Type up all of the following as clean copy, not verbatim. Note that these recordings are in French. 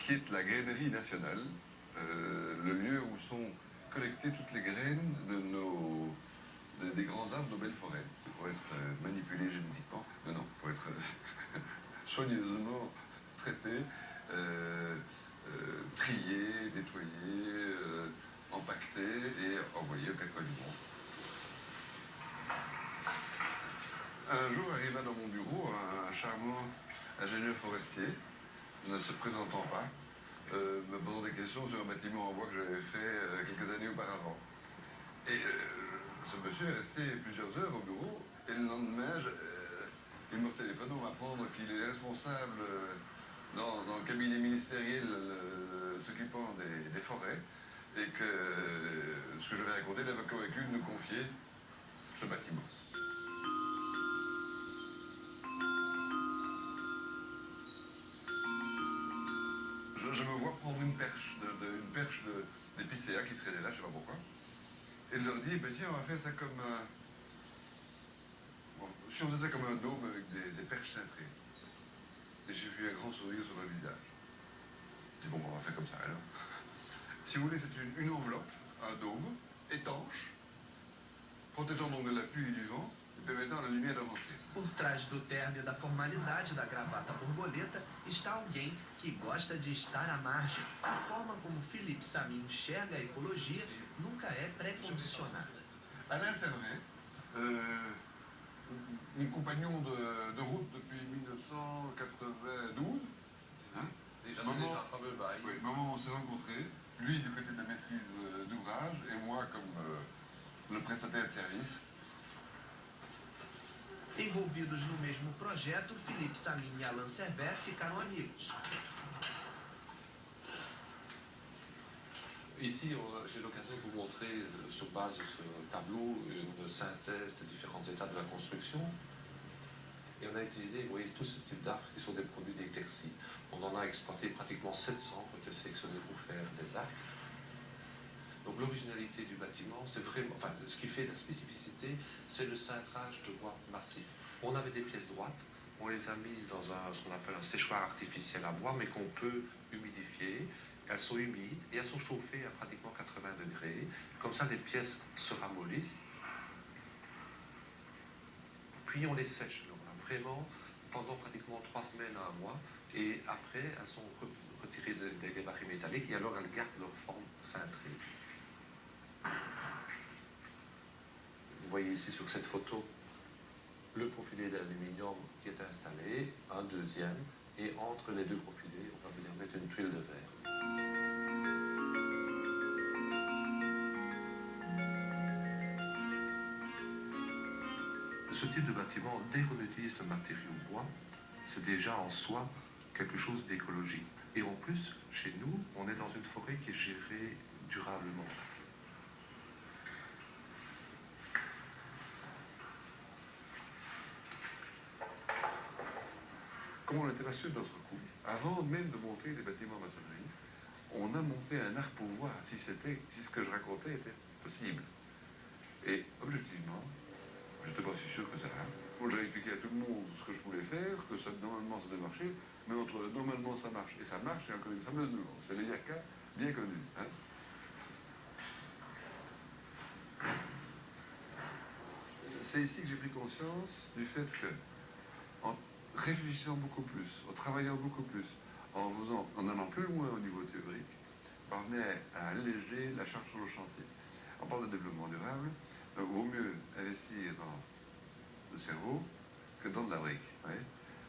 qui est la grainerie nationale, le lieu où sont collectées toutes les graines des grands arbres de nos belles forêts, pour être manipulés génétiquement, non, pour être soigneusement traités, triés, nettoyés, empaquetés et envoyés aux quatre coins du monde. Un jour arriva dans mon bureau un charmant ingénieur forestier, ne se présentant pas, me posant des questions sur un bâtiment en bois que j'avais fait quelques années auparavant. Et ce monsieur est resté plusieurs heures au bureau, et le lendemain, il me téléphone pour m'apprendre qu'il est responsable dans le cabinet ministériel s'occupant des forêts, et que ce que je vais raconter l'avait convaincu de nous confier ce bâtiment. Je me vois prendre une perche d'épicéa qui traînait là, je ne sais pas pourquoi, et de leur dire, ben tiens, on va faire ça comme bon, si on faisait ça comme un dôme avec des perches cintrées. Et j'ai vu un grand sourire sur leur visage. Je dis, bon, on va faire comme ça alors. Si vous voulez, c'est une enveloppe, un dôme, étanche, protégeant donc de la pluie et du vent, e permettant à la lumière de rentrer. Por trás do terno e da formalidade da gravata borboleta está alguém que gosta de estar à margem. A forma como Philippe Samy enxerga a ecologia nunca é pré-condicionada. Alain Servet, mon compagnon de route depuis 1992. Hein, déjà, c'est déjà un fameux bail. Oui, moment où on s'est rencontrés, lui du côté de la maîtrise d'ouvrage et moi comme le prestataire de service. Envolvidos no mesmo projeto, Philippe Samy e Alain Servet ficaram amigos. Ici, j'ai l'occasion de vous montrer, sur base de ce tableau, une synthèse des différents états de la construction. Et on a utilisé, vous voyez, tout ce type d'arbres qui sont des produits d'éclaircie. On en a exploité pratiquement 700 qui ont été sélectionnés pour faire des arcs. Donc l'originalité du bâtiment, c'est vraiment, enfin, ce qui fait la spécificité, c'est le cintrage de bois massif. On avait des pièces droites, on les a mises dans ce qu'on appelle un séchoir artificiel à bois, mais qu'on peut humidifier. Elles sont humides et elles sont chauffées à pratiquement 80 degrés. Comme ça, les pièces se ramollissent. Puis on les sèche. Donc, vraiment, pendant pratiquement 3 semaines à un mois. Et après, elles sont retirées des gabarits métalliques et alors elles gardent leur forme cintrée. Vous voyez ici sur cette photo le profilé d'aluminium qui est installé, un deuxième, et entre les deux profilés, on va venir mettre une tuile de verre. Ce type de bâtiment, dès qu'on utilise le matériau bois, c'est déjà en soi quelque chose d'écologique. Et en plus, chez nous, on est dans une forêt qui est gérée durablement. Comme on était pas sûr de notre coup, avant même de monter les bâtiments en maçonnerie, on a monté un arc pour voir si ce que je racontais était possible. Et objectivement, je n'étais pas si sûr que ça va. Moi, j'ai expliqué à tout le monde ce que je voulais faire, que ça, normalement ça devait marcher, mais entre normalement ça marche et ça marche, il y a encore une fameuse nuance. C'est le yaka bien connu. Hein. C'est ici que j'ai pris conscience du fait que, en réfléchissant beaucoup plus, en travaillant beaucoup plus, en allant plus loin au niveau théorique, on parvenait à alléger la charge sur le chantier. On parle de développement durable, donc il vaut mieux investir dans le cerveau que dans de la brique. Oui,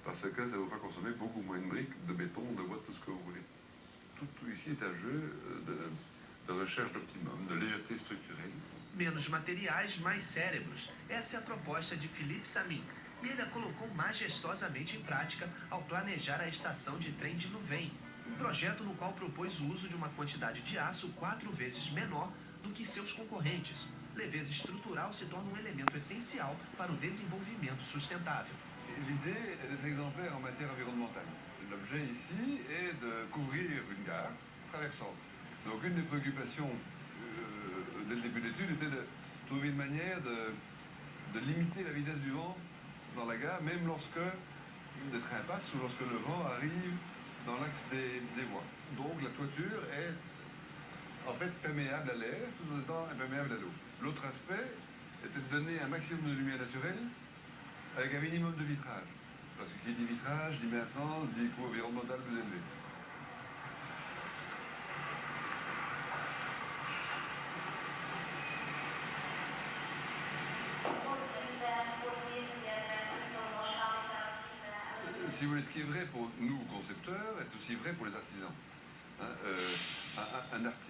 parce que ça vous fera consommer beaucoup moins de briques, de béton, de bois, tout ce que vous voulez. Tout ici est un jeu de recherche d'optimum, de légèreté structurelle. Menos materiais, mais cérebros. Essa é a proposta de Philippe Samy. E ele a colocou majestosamente em prática ao planejar a estação de trem de Louvain, projeto no qual propôs o uso de uma quantidade de aço 4 vezes menor do que seus concorrentes. Leveza estrutural se torna um elemento essencial para o desenvolvimento sustentável. L'idée est d'être exemplaire en matière environnementale. L'objet ici est de couvrir une gare traversante. Donc une des préoccupations dès le début de l'étude était de trouver une manière de limiter la vitesse du vent dans la gare, même lorsque des trains passent ou lorsque le vent arrive dans l'axe des voies. Donc la toiture est en fait perméable à l'air, tout en étant imperméable à l'eau. L'autre aspect était de donner un maximum de lumière naturelle avec un minimum de vitrage. Parce que qui dit vitrage, dit maintenance, dit coût environnemental plus élevé. Si vous voulez, ce qui est vrai pour nous, concepteurs, est aussi vrai pour les artisans. Un artisan